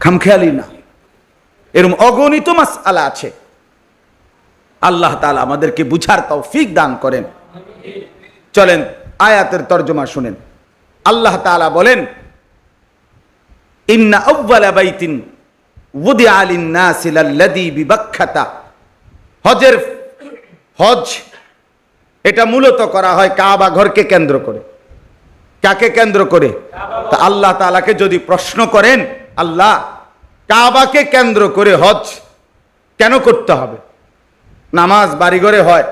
খামখেয়ালি না, এরকম অগণিত মাসআলা আছে। আল্লাহ তাআলা আমাদেরকে বুঝার তৌফিক দান করেন। চলেন আয়াতের তরজমা শুনেন। আল্লাহ তাআলা বলেন, ইন্না আউওয়ালা বাইতিন উদিআ লিন-নাসি লাল্লাযী বিবাক্কাতা। হজ এটা মূলত করা হয় কাবা ঘরকে কেন্দ্র করে। কাকে কেন্দ্র করে? তা আল্লাহ তাআলাকে যদি প্রশ্ন করেন, আল্লাহ কাবাকে কেন্দ্র করে হজ কেন করতে হবে? নামাজ বাড়িঘরে হয়,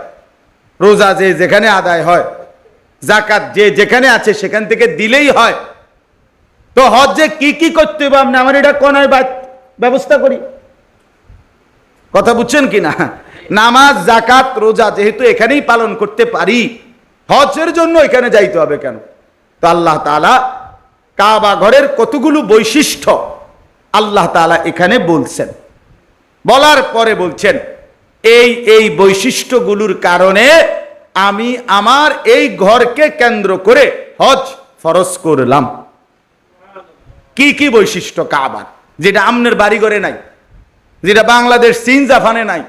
রোজা যে যেখানে আদায় হয়, যাকাত যে যেখানে আছে সেখান থেকে দিলেই হয়, তো হজে কি কি করতে হবে আপনি আমার এটা কোনায় ব্যবস্থা করি। কথা বুঝছেন কি না? নামাজ যাকাত রোজা যেহেতু এখানেই পালন করতে পারি, হজের জন্য এখানে যাইতে হবে কেন? তো আল্লাহ তাআলা কাবা ঘরের কতগুলো বৈশিষ্ট্য আল্লাহ তাআলা এখানে বলছেন। বলার পরে বলছেন, এই বৈশিষ্ট্যগুলোর কারণে আমি আমার এই ঘরকে কেন্দ্র করে হজ ফরজ করলাম। কি কি বৈশিষ্ট্য কাবার, যেটা আমনের বাড়িঘরে নাই, যেটা বাংলাদেশ চীন জাপানে নাই,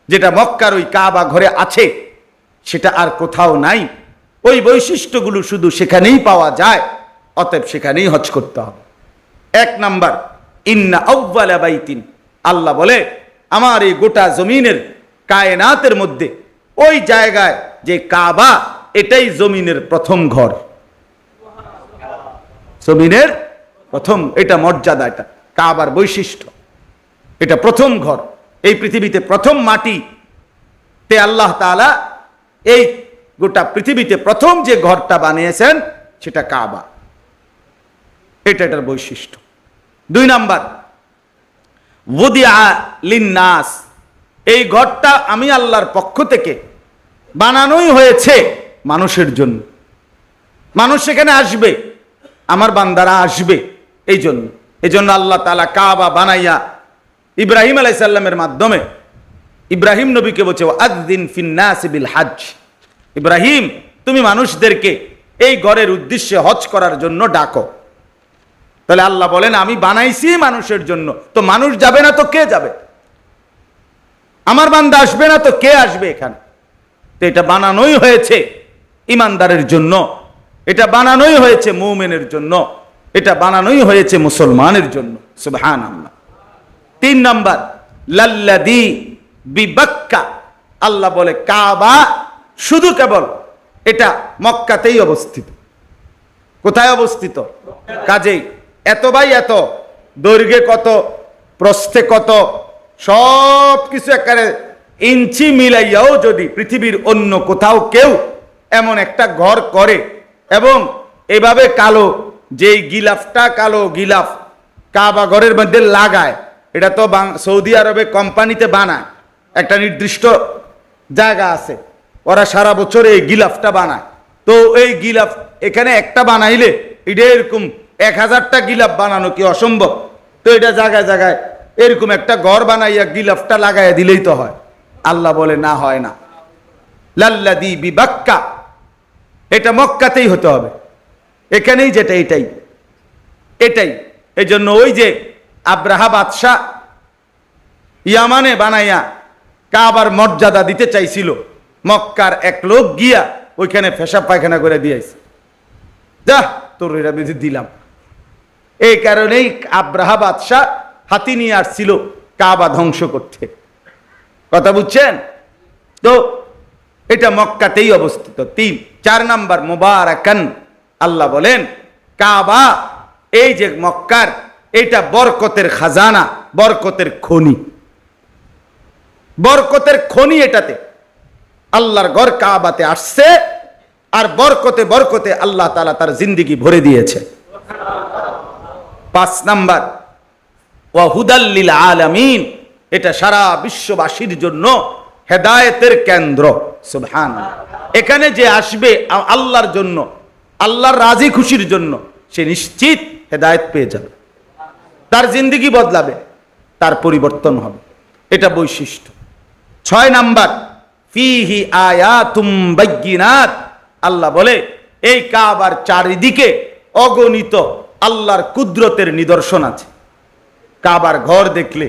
যেটা মক্কার ওই কাবা ঘরে আছে, সেটা আর কোথাও নাই। ওই বৈশিষ্ট্যগুলো শুধু সেখানেই পাওয়া যায়, অতএব সেখানেই হজ করতে হবে। এক নাম্বার, ইন্না আউওয়ালা বাইতিন, আল্লাহ বলে আমার এই গোটা জমিনের কায়নাতের মধ্যে ওই জায়গায় যে কাবা, এটাই জমিনের প্রথম ঘর। জমিনের প্রথম, এটা মর্যাদা, এটা কাবার বৈশিষ্ট্য, এটা প্রথম ঘর। এই পৃথিবীতে প্রথম মাটি তে আল্লাহ তাআলা এই গোটা পৃথিবীতে প্রথম যে ঘরটা বানিয়েছেন সেটা কাবা, এটা এটার বৈশিষ্ট্য। দুই নাম্বার, উদিআ লিন-নাস, এই ঘরটা আমি আল্লাহর পক্ষ থেকে বানানোই হয়েছে মানুষের জন্য। মানুষ সেখানে আসবে, আমার বান্দারা আসবে, এই জন্য আল্লাহ তাআলা কাবা বানাইয়া ইব্রাহিম আলাইহিস সালামের মাধ্যমে ইব্রাহিম নবীকে বলছে, আযদিন ফিন-নাস বিল হজ, ইব্রাহিম তুমি মানুষদেরকে এই ঘরের উদ্দেশ্যে হজ করার জন্য ডাকো। তাহলে আল্লাহ বলেন আমি বানাইছি মানুষের জন্য, তো মানুষ যাবে না তো কে যাবে? আমার বান্দা আসবে না তো কে আসবে এখানে? তো এটা বানানোই হয়েছে ইমানদারের জন্য, এটা বানানোই হয়েছে মুমিনের জন্য, এটা বানানোই হয়েছে মুসলমানের জন্য। সুবহানাল্লাহ। তিন নাম্বার, লাল্লাযী বিবাক্কা, আল্লাহ বলে কাবা শুধু কেবল এটা মক্কাতেই অবস্থিত। কোথায় অবস্থিত? কাজেই এত বাই এত, দৈর্ঘ্যে কত, প্রস্থে কত, সব কিছু একেবারে ইঞ্চি মিলাইয়াও যদি পৃথিবীর অন্য কোথাও কেউ এমন একটা ঘর করে এবং এভাবে কালো, যেই গিলাফটা কালো গিলাফ কাবা ঘরের মধ্যে লাগায়, এটা তো সৌদি আরবে কোম্পানিতে বানায়, একটা নির্দিষ্ট জায়গা আছে, ওরা সারা বছর এই গিলাফটা বানায়। তো এই গিলাফ এখানে একটা বানাইলে এটা এরকম 1000টা গিলাফ বানানো কি অসম্ভব? তো এটা জায়গায় জায়গায় এরকম একটা ঘর বানাইয়া গিলাফটা লাগাইয়া দিলেই তো হয়। আল্লাহ বলে না, হয় না। লাল্লাযী বিবাক্কা, এটা মক্কাতেই হতে হবে, এখানেই যেটা এটাই। এই জন্য ওই যে আব্রাহা বাদশাহ ইয়ামানে বানাইয়া কাবার মর্যাদা দিতে চাইছিল, মক্কার এক লোক গিয়া ওইখানে পেশাব পায়খানা করে দিয়েছে, যা তোর এটা বেঁধে দিলাম। এই কারণেই আব্রাহা বাদশাহ হাতি নিয়ে আসছিল কাবা ধ্বংস করতে। কথা বুঝছেন তো? এটা মক্কাতেই অবস্থিত। চার নাম্বার, মুবারাকান, আল্লাহ বলেন কাবা এই যে মক্কার, এটা বরকতের খাজানা, বরকতের খনি, বরকতের খনি। এটাতে আল্লাহর ঘর কাবাতে আসছে, আর বরকতে বরকতে আল্লাহ তাআলা তার জিন্দেগি ভরে দিয়েছে। 5 নাম্বার, ওয়া হুদাল লিল আলামিন, এটা সারা বিশ্ববাসীর জন্য হেদায়েতের কেন্দ্র। সুবহানাল্লাহ। এখানে যে আসবে আল্লাহর জন্য, আল্লাহর রাজি খুশির জন্য, সে নিশ্চিত হেদায়েত পেয়ে যাবে, তার জিন্দেগি বদলাবে, তার পরিবর্তন হবে। এটা বৈশিষ্ট্য। 6 নাম্বার, ফিহি আয়াতুম বাইয়িনাত, আল্লাহ বলে এই কাবার চারিদিকে অগণিত আল্লাহর কুদরতের নিদর্শন আছে। কাবার ঘর দেখলে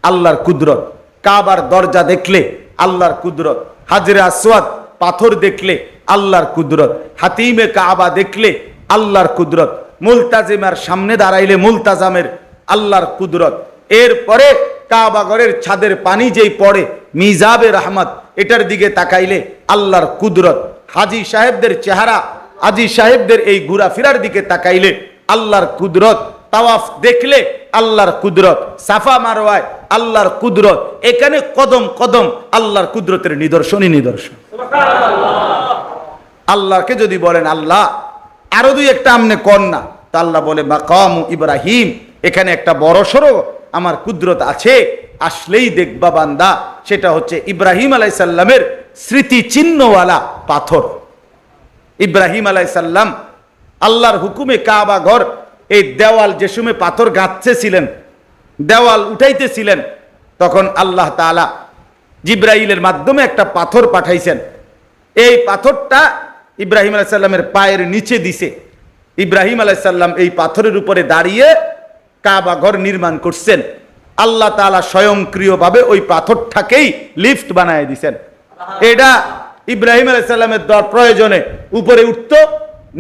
আল্লাহর কুদরত, কাবার দরজা দেখলে আল্লাহর কুদরত, হাজরে আসওয়াদ পাথর দেখলে আল্লাহর কুদরত, হাতিমে কাবা দেখলে আল্লাহর কুদরত, মুলতাজিমার সামনে দাঁড়াইলে মুলতাজামের আল্লাহর কুদরত, এরপরে কাবা ঘরের ছাদের পানি যেই পড়ে মিজাবে রহমত, এটার দিকে তাকাইলে আল্লাহর কুদরত, হাজী সাহেবদের চেহারা, হাজী সাহেবদের এই ঘোরাফেরার দিকে তাকাইলে আল্লাহর কুদরত, তাওয়াফ দেখলে আল্লাহর কুদরত, সাফা মারওয়ায় আল্লাহর কুদরত, এখানে কদম কদম আল্লাহর কুদরতের নিদর্শনই নিদর্শন। আল্লাহকে যদি বলেন আল্লাহ আরো দুই একটা আমনে কর না, তা আল্লাহ বলে মাকাম ইব্রাহিম, এখানে একটা বড় সড়ো আমার কুদরত আছে, আসলেই দেখবা বান্দা, সেটা হচ্ছে ইব্রাহিম আলাইহিস সালামের স্মৃতি চিহ্নওয়ালা পাথর। ইব্রাহিম আলাইহিস সালাম আল্লাহর হুকুমে কাবা ঘর এই দেওয়াল যে সময় পাথর গাঁথতেছিলেন, দেওয়াল উঠাইতেছিলেন, তখন আল্লাহ তাআলা জিব্রাইলের মাধ্যমে একটা পাথর পাঠাইছেন। এই পাথরটা ইব্রাহিম আলাইহিস সালামের পায়ের নিচে দিছে। ইব্রাহিম আলাইহিস সালাম এই পাথরের উপরে দাঁড়িয়ে কাবা ঘর নির্মাণ করছেন। আল্লাহ তাআলা স্বয়ংক্রিয়ভাবে ওই পাথরটাকেই লিফট বানায় দিছেন। এটা ইব্রাহিম আলাইহিস সালামের প্রয়োজনে উপরে উঠতো,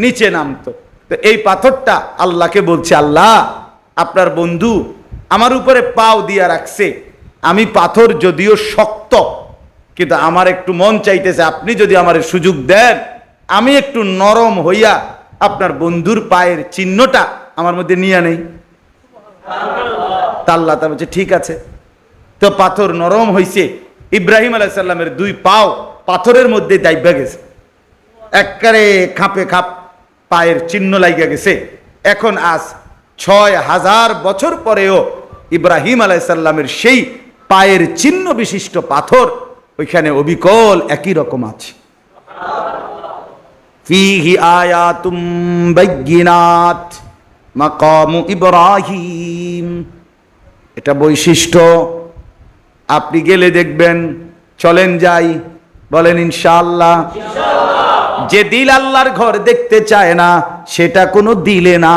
নিচে নামতো। তো এই পাথরটা আল্লাহকে বলছে, আল্লাহ আপনার বন্ধু আমার উপরে পাও দিয়া রাখছে, আমি পাথর যদিও শক্ত, কিন্তু আমার একটু মন চাইতেছে আপনি যদি আমার সুযোগ দেন, আমি একটু নরম হইয়া আপনার বন্ধুর পায়ের চিহ্নটা আমার মধ্যে নিয়ে নেই। আল্লাহ তা বলছে ঠিক আছে। তো পাথর নরম হইছে, ইব্রাহিম আলাইহিস সালামের দুই পাও পাথরের মধ্যে দাইবা গেছে, একবারে খাপে খাপ পায়ের চিহ্ন লাগিয়া গেছে। এখন আজ ৬,০০০ বছর পরেও ইব্রাহিম আলাইহিস সালামের সেই পায়ের চিহ্ন বিশিষ্ট পাথর ওইখানে অবিকল একই রকম আছে। ফীহি আয়াতুম বাইয়িনাত মাকামু ইব্রাহিম, এটা বৈশিষ্ট্য। আপনি গেলে দেখবেন, চলেন যাই, বলেন ইনশাআল্লাহ। যে দিল আল্লাহর ঘর দেখতে চায় না সেটা কোনো দিলে না,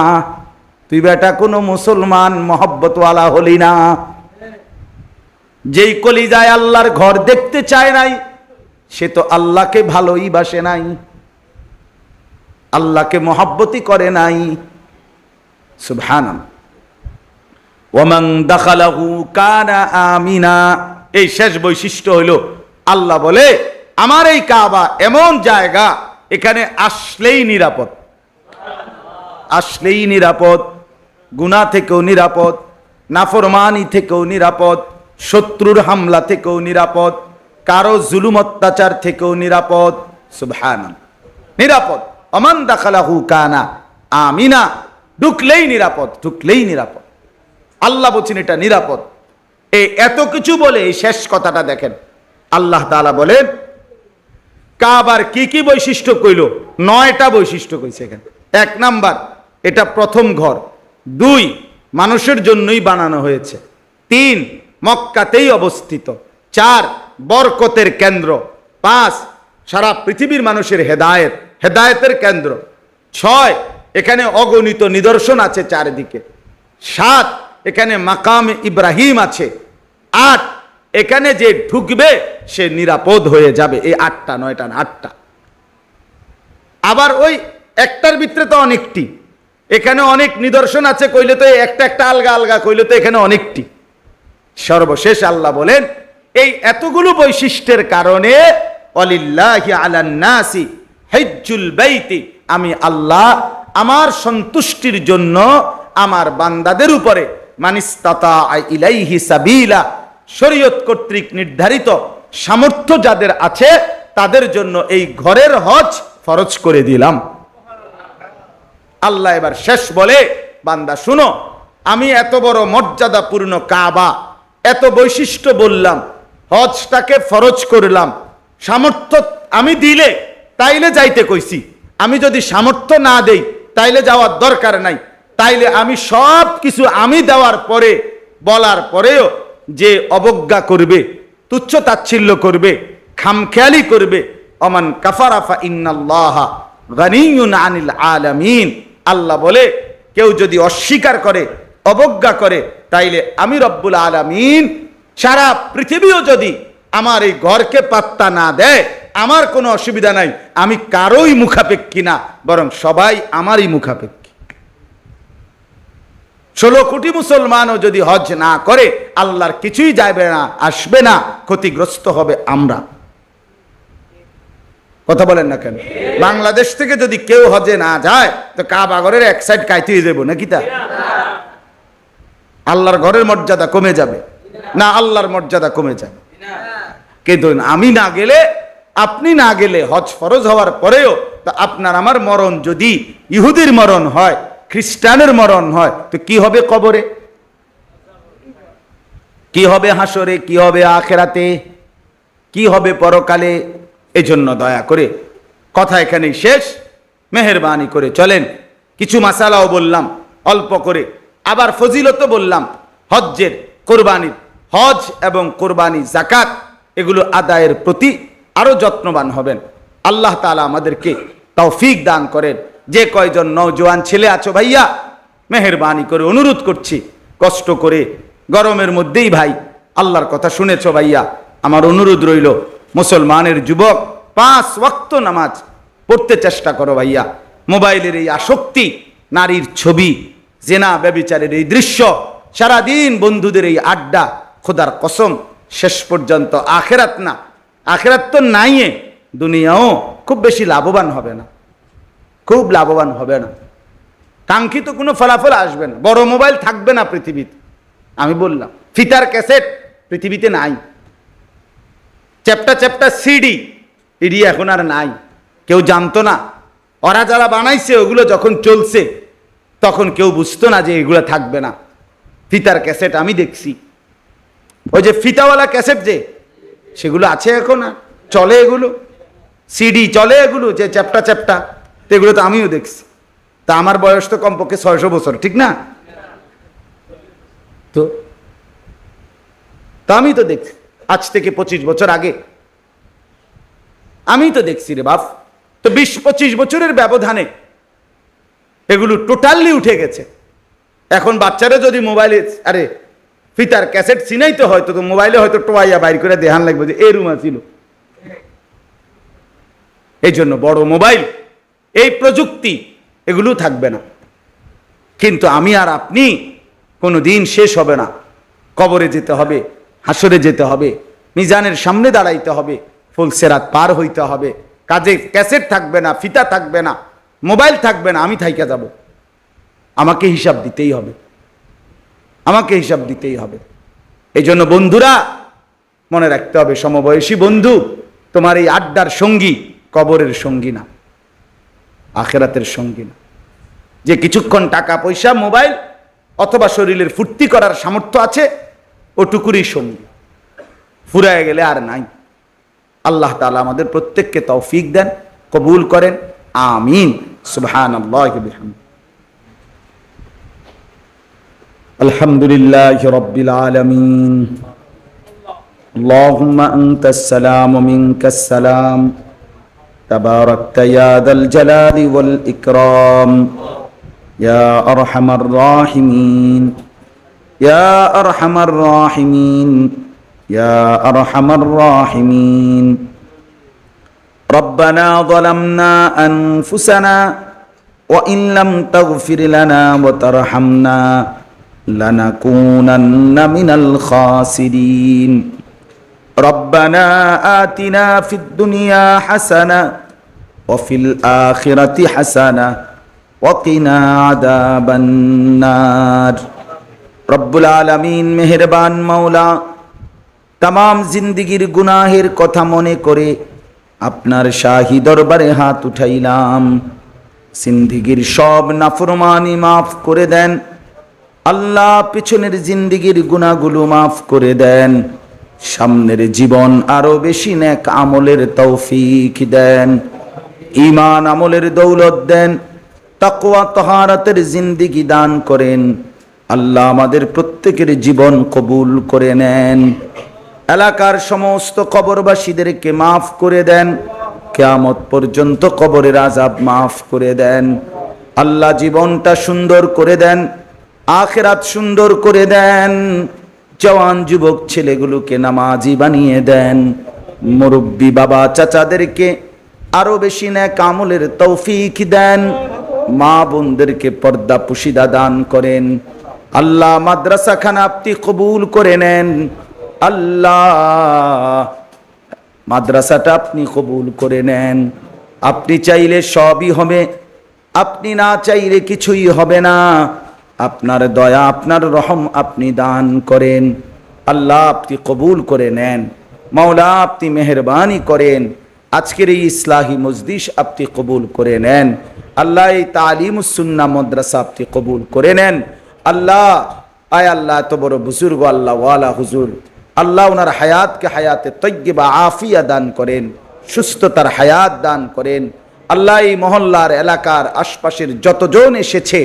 তুই বেটা কোনো মুসলমান মহব্বতওয়ালা হলি না। যেই কলিজায় আল্লাহর ঘর দেখতে চায় নাই সে তো আল্লাহকে ভালোই বাসে নাই, আল্লাহকে মহব্বতই করে নাই। সুবহানাল্লাহ। ওয়ামান দাখালাহু কানা আমিনা, এই শেষ বৈশিষ্ট্য হলো আল্লাহ বলে আমার এই কাবা এমন জায়গা, এখানে আসলেই নিরাপদ, আসলেই নিরাপদ, গুনাহ থেকেও নিরাপদ, নাফরমানি থেকেও নিরাপদ, শত্রুর হামলা থেকেও নিরাপদ, কারো জুলুম অত্যাচার থেকেও নিরাপদ। সুবহানাল্লাহ, নিরাপদ। ওমান দাখালাহু কানা আমিনা, ঢুকলেই নিরাপদ, ঢুকলেই নিরাপদ। আল্লাহ বলছেন এটা নিরাপদ। এই এত কিছু বলে এই শেষ কথাটা দেখেন, আল্লাহ তাআলা বলেন কাবার কি কি বৈশিষ্ট্য কইল, 9টা বৈশিষ্ট্য কইছে এখানে। 1 নাম্বার, এটা প্রথম ঘর। 2, মানুষের জন্যই বানানো হয়েছে। 3, মক্কাতেই অবস্থিত। 4, বরকতের কেন্দ্র। 5, সারা পৃথিবীর মানুষের হেদায়েত, হেদায়েতের কেন্দ্র। 6, এখানে অগণিত নিদর্শন আছে চারিদিকে। 7, এখানে মাকাম ইব্রাহিম আছে। 8, এখানে যে ঢুকবে সে নিরাপদ হয়ে যাবে। এই 8টা, 9টা না, 8টা। আবার ওই একটার ভিতরে তো অনেকটি, এখানে অনেক নিদর্শন আছে কইলে তো একটা একটা আলগা আলগা কইলে তো এখানে অনেকটি। সর্বশেষ আল্লাহ বলেন এই এতগুলো বৈশিষ্ট্যের কারণে ওয়ালিল্লাহি আলান নাসি হিজ্জুল বাইতি, আমি আল্লাহ আমার সন্তুষ্টির জন্য আমার বান্দাদের উপরে মানিস্তাতা ইলাইহি সাবিলা, শরীয়ত কর্তৃক নির্ধারিত সামর্থ্য যাদের আছে তাদের জন্য এই ঘরের হজ ফরজ করে দিলাম। আল্লাহ এবার শেষ বলে বান্দা শুনো, আমি এত বড় মর্যাদাপূর্ণ কাবা, এত বৈশিষ্ট্য বললাম, হজটাকে ফরজ করলাম, সামর্থ্য আমি দিলে তাইলে যাইতে কইছি, আমি যদি সামর্থ্য না দেই তাইলে যাওয়ার দরকার নাই। তাইলে আমি সব কিছু আমি দেওয়ার পরে বলার পরেও যে অবজ্ঞা করবে, তুচ্ছ তাচ্ছিল্য করবে, খামখেয়ালি করবে, ওমান কাফারা ফা ইন্নাল্লাহা গানিয়্যুন আনিল আলামিন, আল্লাহ বলে কেউ যদি অস্বীকার করে অবজ্ঞা করে, তাইলে আমি রব্বুল আলামিন সারা পৃথিবীও যদি আমার এই ঘরকে পাত্তা না দেয়, আমার কোনো অসুবিধা নাই, আমি কারোই মুখাপেক্ষী না, বরং সবাই আমারই মুখাপেক্ষী। 16 কোটি মুসলমানও যদি হজ না করে, আল্লাহর কিছুই যাবে না, আসবে না, ক্ষতিগ্রস্ত হবে আমরা। কথা বলেন না কেন? বাংলাদেশ থেকে যদি কেউ হজে না যায়, তো কাবা ঘরের এক সাইড কাইতে হয়ে যাবো নাকি? তা আল্লাহর ঘরের মর্যাদা কমে যাবে না? আল্লাহর মর্যাদা কমে যাবে। কিন্তু আমি না গেলে, আপনি না গেলে, হজ ফরজ হওয়ার পরেও তো আপনার আমার মরণ যদি ইহুদির মরণ হয়, খ্রিস্টানের মরণ হয়, তো কি হবে কবরে, কি হবে হাসরে, কি হবে আখেরাতে, কি হবে পরকালে? এজন্য দয়া করে কথা এখানেই শেষ। মেহেরবানি করে চলেন, কিছু মাসালাও বললাম অল্প করে, আবার ফজিলতও বললাম হজ্জের, কোরবানির। হজ এবং কোরবানি, যাকাত, এগুলো আদায়ের প্রতি আরো যত্নবান হবেন। আল্লাহ তাআলা আমাদেরকে তৌফিক দান করেন। যে কয়জন নওজোয়ান ছেলে আছো ভাইয়া, মেহেরবানি করে অনুরোধ করছি, কষ্ট করে গরমের মধ্যেই ভাই আল্লাহর কথা শুনেছো ভাইয়া, আমার অনুরোধ রইল, মুসলমানের যুবক 5 ওয়াক্ত নামাজ পড়তে চেষ্টা করো ভাইয়া। মোবাইলের এই আসক্তি, নারীর ছবি, জেনা ব্যভিচারের এই দৃশ্য, সারাদিন বন্ধুদের এই আড্ডা, খোদার কসম শেষ পর্যন্ত আখেরাত না, আখেরাত তো নাই, দুনিয়াও খুব বেশি লাভবান হবে না, খুব লাভবান হবে না, কাঙ্ক্ষিত কোনো ফলাফল আসবে না। বড় মোবাইল থাকবে না পৃথিবীতে, আমি বললাম। ফিতার ক্যাসেট পৃথিবীতে নাই, চ্যাপ্টা চ্যাপ্টা সিডি, ইডি এখন আর নাই, কেউ জানতো না। ওরা যারা বানাইছে ওগুলো যখন চলছে, তখন কেউ বুঝতো না যে এগুলো থাকবে না। ফিতার ক্যাসেট আমি দেখছি, ওই যে ফিতাওয়ালা ক্যাসেট যে, সেগুলো আছে এখন, আর চলে এগুলো, সিডি চলে এগুলো, যে চ্যাপ্টা চ্যাপ্টা, এগুলো তো আমিও দেখছি। তা আমার বয়স তো কমপক্ষে 600 বছর, ঠিক না? তো আমি তো দেখছি আজ থেকে 25 বছর আগে, আমি তো দেখছি রে বাপ। তো 20-25 বছরের ব্যবধানে এগুলো টোটালি উঠে গেছে। এখন বাচ্চারা যদি মোবাইলে, আরে ফিতার ক্যাসেট চিনাইতে হয়তো, তো মোবাইলে হয়তো টোয়াইয়া বাইর করে দেখান লাগবে যে এরুম ছিল। এই জন্য বড় মোবাইল, এই প্রযুক্তি, এগুলো থাকবে না। কিন্তু আমি আর আপনি কোনো দিন শেষ হবে না। কবরে যেতে হবে, হাসরে যেতে হবে, মিজানের সামনে দাঁড়াইতে হবে, ফুলসেরাত পার হইতে হবে। কাজে ক্যাসেট থাকবে না, ফিতা থাকবে না, মোবাইল থাকবে না, আমি থাইকা যাব। আমাকে হিসাব দিতেই হবে, আমাকে হিসাব দিতেই হবে। এই জন্য বন্ধুরা মনে রাখতে হবে, সমবয়সী বন্ধু, তোমার এই আড্ডার সঙ্গী কবরের সঙ্গী না, আখেরাতের সঙ্গী না। যে কিছুক্ষণ টাকা পয়সা, মোবাইল অথবা শরীরের ফুর্তি করার সামর্থ্য আছে, ওটুকুরই সঙ্গী, ফুরায় গেলে আর নাই। আল্লাহ তাআলা আমাদের প্রত্যেককে তৌফিক দেন, কবুল করেন, আমিন। সুবহানাল্লাহি ওয়া বিহামদিহি। আলহামদুলিল্লাহি রাব্বিল আলামিন। আল্লাহুম্মা আনতাস সালাম ওয়া মিনকাস সালাম। তাবারাকতা ইয়া যাল জালালি ওয়াল ইকরাম। ইয়া আরহামার রাহিমিন, ইয়া আরহামার রাহিমিন, ইয়া আরহামার রাহিমিন। রব্বানা যালামনা আনফুসানা ওয়া ইন লাম তাগফির লানা ওয়া তারহামনা লানাকুনান্না মিনাল খাসিরিন। রব্বানা আতিনা ফিদ দুনিয়া হাসানা ওয়া ফিল আখিরাতি হাসানা ওয়া কিনা আযাবান নার। রব্বুল আলামিন মেহেরবান মাওলা, तमाम जिंदगीर गुनाहेर कथा मने करे आपनार शाही दरबारे हाथ उठाइलाम। जिंदगीर सब नाफरमानी माफ करे देन आल्लाह, पिछनेर जिंदगीर गुनाहगुलो माफ करे देन, सामनेर जीवन आरो बेशी नेक आमलेर तौफिक देन, ईमान आमलेर दौलत देन, ताकवा तहारतेर जिंदगी दान करें। আল্লাহ আমাদের প্রত্যেকের জীবন কবুল করে নেন। এলাকার সমস্ত কবরবাসীদেরকে মাফ করে দেন, কিয়ামত পর্যন্ত কবরের আযাব মাফ করে দেন। আল্লাহ জীবনটা সুন্দর করে দেন, আখিরাত সুন্দর করে দেন, জওয়ান যুবক ছেলেগুলোকে নামাজি বানিয়ে দেন, মুরব্বী বাবা চাচাদেরকে আরো বেশি নেক আমলের তৌফিক দেন, মা বোনদেরকে পর্দা পুশিদা দান করেন। আল্লাহ মাদ্রাসা খানা আপনি কবুল করে নেন, আল্লাহ মাদ্রাসাটা আপনি কবুল করে নেন। আপনি চাইলে সবই হবে, আপনি না চাইলে কিছুই হবে না। আপনার দয়া আপনার রহম আপনি দান করেন, আল্লাহ আপনি কবুল করে নেন। মাওলা আপনি মেহেরবানি করেন, আজকের এই ইসলাহি মজলিস আপনি কবুল করে নেন। আল্লাহ এই তালিমুস সুন্নাহ মাদ্রাসা আপনি কবুল করে নেন। আল্লাহ আয় আল্লাহ এত বড় বুজুর্গ আল্লাহ ওয়ালা হুজুর, আল্লাহ ওনার হায়াতকে হায়াতে তয়্যিবা আফিয়া দান করেন, সুস্থতার হায়াত দান করেন। আল্লাহ এই মহল্লার এলাকার আশপাশের যতজন এসেছে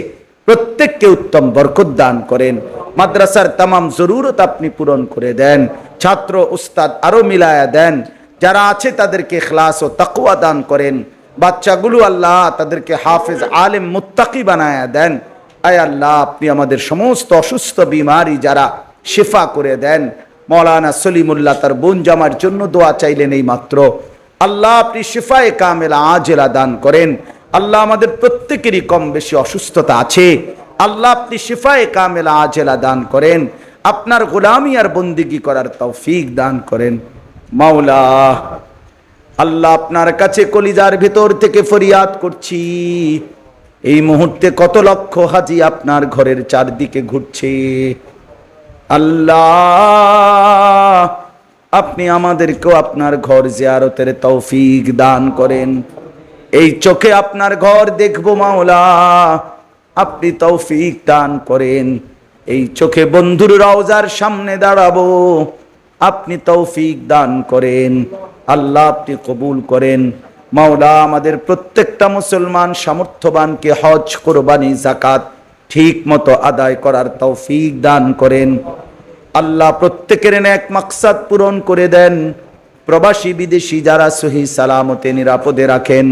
প্রত্যেককে উত্তম বরকত দান করেন। মাদ্রাসার তামাম জরুরত আপনি পূরণ করে দেন, ছাত্র উস্তাদ আরো মিলায়া দেন, যারা আছে তাদেরকে ইখলাস ও তাকওয়া দান করেন। বাচ্চাগুলো আল্লাহ তাদেরকে হাফেজ আলেম মুত্তাকি বানায়া দেন। আয় আল্লাহ আপনি আমাদের সমস্ত অসুস্থ বিমারি যারা শিফা করে দেন। মৌলানা সলিমুল্লাহ তার বোন জামার জন্য দোয়া চাইলেন এই মাত্র, আল্লাহ আপনি শিফায়ে কামেলা আজেলা দান করেন। আল্লাহ আমাদের প্রত্যেকেরই কম বেশি অসুস্থতা আছে, আল্লাহ আপনি শিফায়ে কামেলা আজেলা দান করেন, আপনার গোলামি আর বন্দিগি করার তৌফিক দান করেন। মাওলা আল্লাহ আপনার কাছে কলিজার ভিতর থেকে ফরিয়াদ করছি, এই মুহূর্তে কত লক্ষ হাজি আপনার ঘরের চারদিকে ঘুরছে। আল্লাহ আপনি আমাদেরকেও আপনার ঘর জিয়ারতের তৌফিক দান করেন। এই চোখে আপনার ঘর দেখবো মাওলা, আপনি তৌফিক দান করেন। এই চোখে বন্ধুর রওজার সামনে দাঁড়াবো, আপনি তৌফিক দান করেন। আল্লাহ আপনি কবুল করেন। মাওলা আমাদের প্রত্যেকটা মুসলমান সামর্থ্যবানকে হজ কুরবানি যাকাত ঠিক মতো আদায় করার তৌফিক দান করেন। আল্লাহ প্রত্যেকের নেক মাকসাদ পূরণ করে দেন। প্রবাসী বিদেশি যারা সহি সালামতে নিরাপদে রাখেন,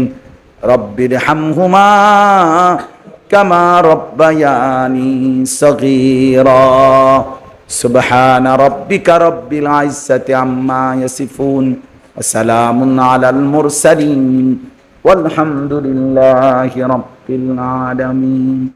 রব্বির হামহুমা কামা রব্বায়ানি সগীরা। সুবহানা রাব্বিকা রব্বিল ইজ্জাতি আম্মা ইয়াসিফুন ওয়া সালামুন আলাল মুরসালিন ওয়ালহামদুলিল্লাহি রাব্বিল আলামিন।